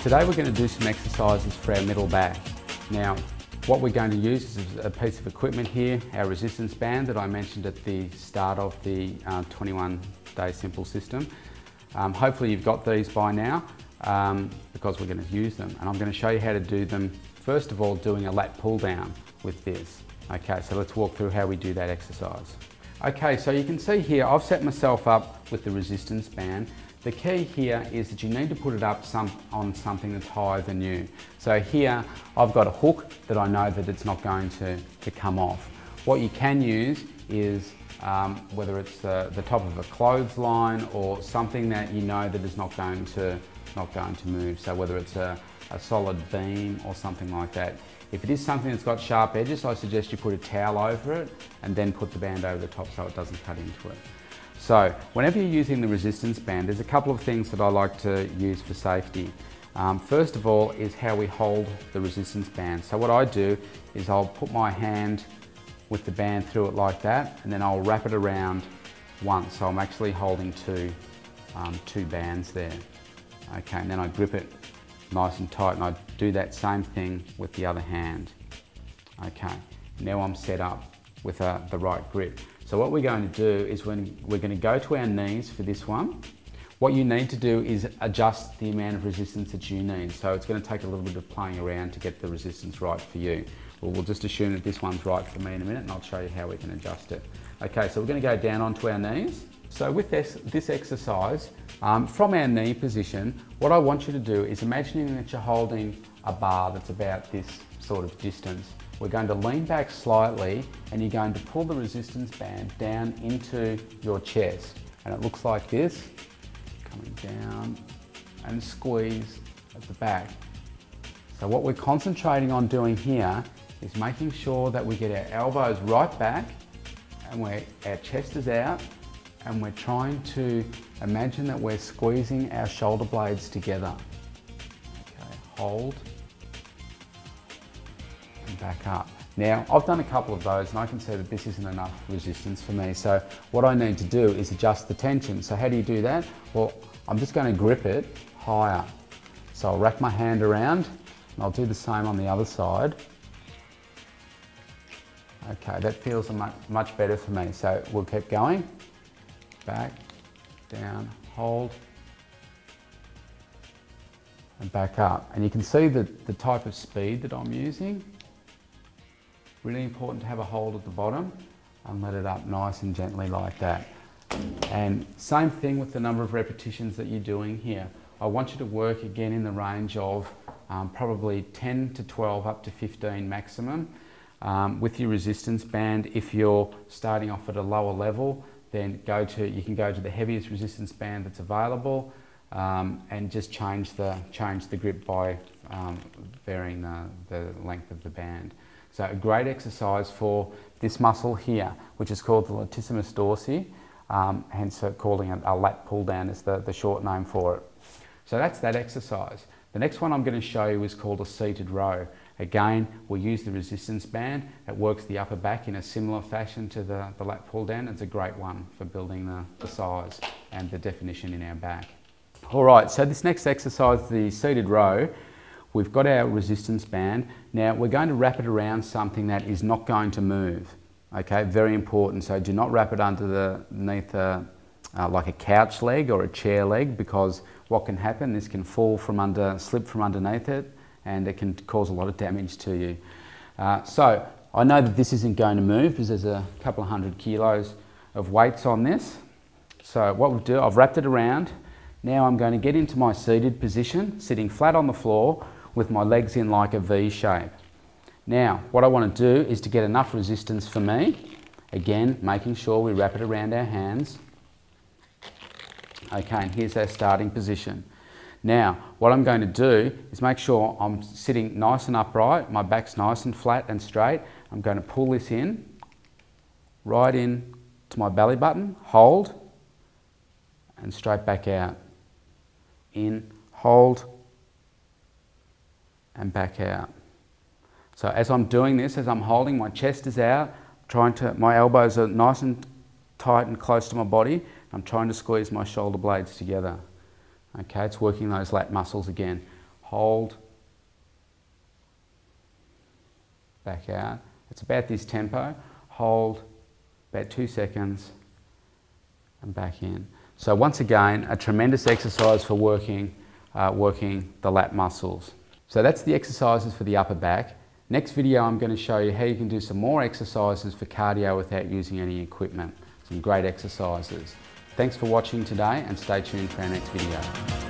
Today we're going to do some exercises for our middle back. Now, what we're going to use is a piece of equipment here, our resistance band that I mentioned at the start of the 21-day simple system. Hopefully you've got these by now because we're going to use them, and I'm going to show you how to do them. First of all, doing a lat pull down with this. Okay, so let's walk through how we do that exercise. Okay, so you can see here I've set myself up with the resistance band. The key here is that you need to put it up on something that's higher than you. So here I've got a hook that I know that it's not going to come off. What you can use is whether it's the top of a clothesline or something that you know that is not going to move. So whether it's a solid beam or something like that. If it is something that's got sharp edges, I suggest you put a towel over it and then put the band over the top so it doesn't cut into it. So whenever you're using the resistance band, there's a couple of things that I like to use for safety. First of all is how we hold the resistance band. So what I do is I'll put my hand with the band through it like that, and then I'll wrap it around once. So I'm actually holding two bands there. Okay, and then I grip it nice and tight, and I do that same thing with the other hand. Okay, now I'm set up with the right grip. So what we're going to do is we're going to go to our knees for this one. What you need to do is adjust the amount of resistance that you need. So it's going to take a little bit of playing around to get the resistance right for you. Well, we'll just assume that this one's right for me in a minute, and I'll show you how we can adjust it. Okay, so we're going to go down onto our knees. So with this exercise, from our knee position, what I want you to do is imagining that you're holding a bar that's about this sort of distance. We're going to lean back slightly, and you're going to pull the resistance band down into your chest. And it looks like this, coming down and squeeze at the back. So what we're concentrating on doing here is making sure that we get our elbows right back and our chest is out, and we're trying to imagine that we're squeezing our shoulder blades together. Okay, hold. Back up. Now, I've done a couple of those and I can see that this isn't enough resistance for me. So what I need to do is adjust the tension. So how do you do that? Well, I'm just going to grip it higher. So I'll wrap my hand around and I'll do the same on the other side. Okay, that feels much better for me. So we'll keep going. Back, down, hold, and back up. And you can see the type of speed that I'm using. Really important to have a hold at the bottom and let it up nice and gently like that. And same thing with the number of repetitions that you're doing here. I want you to work again in the range of probably 10 to 12 up to 15 maximum. With your resistance band, if you're starting off at a lower level, then you can go to the heaviest resistance band that's available and just change the grip by varying the length of the band. So a great exercise for this muscle here, which is called the latissimus dorsi, hence calling it a lat pull down is the short name for it. So that's that exercise. The next one I'm going to show you is called a seated row. Again, we'll use the resistance band. It works the upper back in a similar fashion to the lat pull down. It's a great one for building the size and the definition in our back. All right, so this next exercise, the seated row, we've got our resistance band. Now we're going to wrap it around something that is not going to move. Okay, very important. So do not wrap it underneath like a couch leg or a chair leg, because what can happen, this can slip from underneath it, and it can cause a lot of damage to you. So I know that this isn't going to move because there's a couple of 100 kilos of weights on this. So what we'll do, I've wrapped it around. Now I'm going to get into my seated position, sitting flat on the floor with my legs in like a V shape. Now, what I want to do is to get enough resistance for me. Again, making sure we wrap it around our hands. Okay, and here's our starting position. Now, what I'm going to do is make sure I'm sitting nice and upright, my back's nice and flat and straight. I'm going to pull this in, right in to my belly button, hold, and straight back out. In, hold, and back out. So as I'm doing this, as I'm holding, my chest is out, my elbows are nice and tight and close to my body. I'm trying to squeeze my shoulder blades together. Okay, it's working those lat muscles again. hold, back out. It's about this tempo, hold, about 2 seconds, and back in. So once again, a tremendous exercise for working the lat muscles. So that's the exercises for the upper back. Next video I'm going to show you how you can do some more exercises for cardio without using any equipment. Some great exercises. Thanks for watching today and stay tuned for our next video.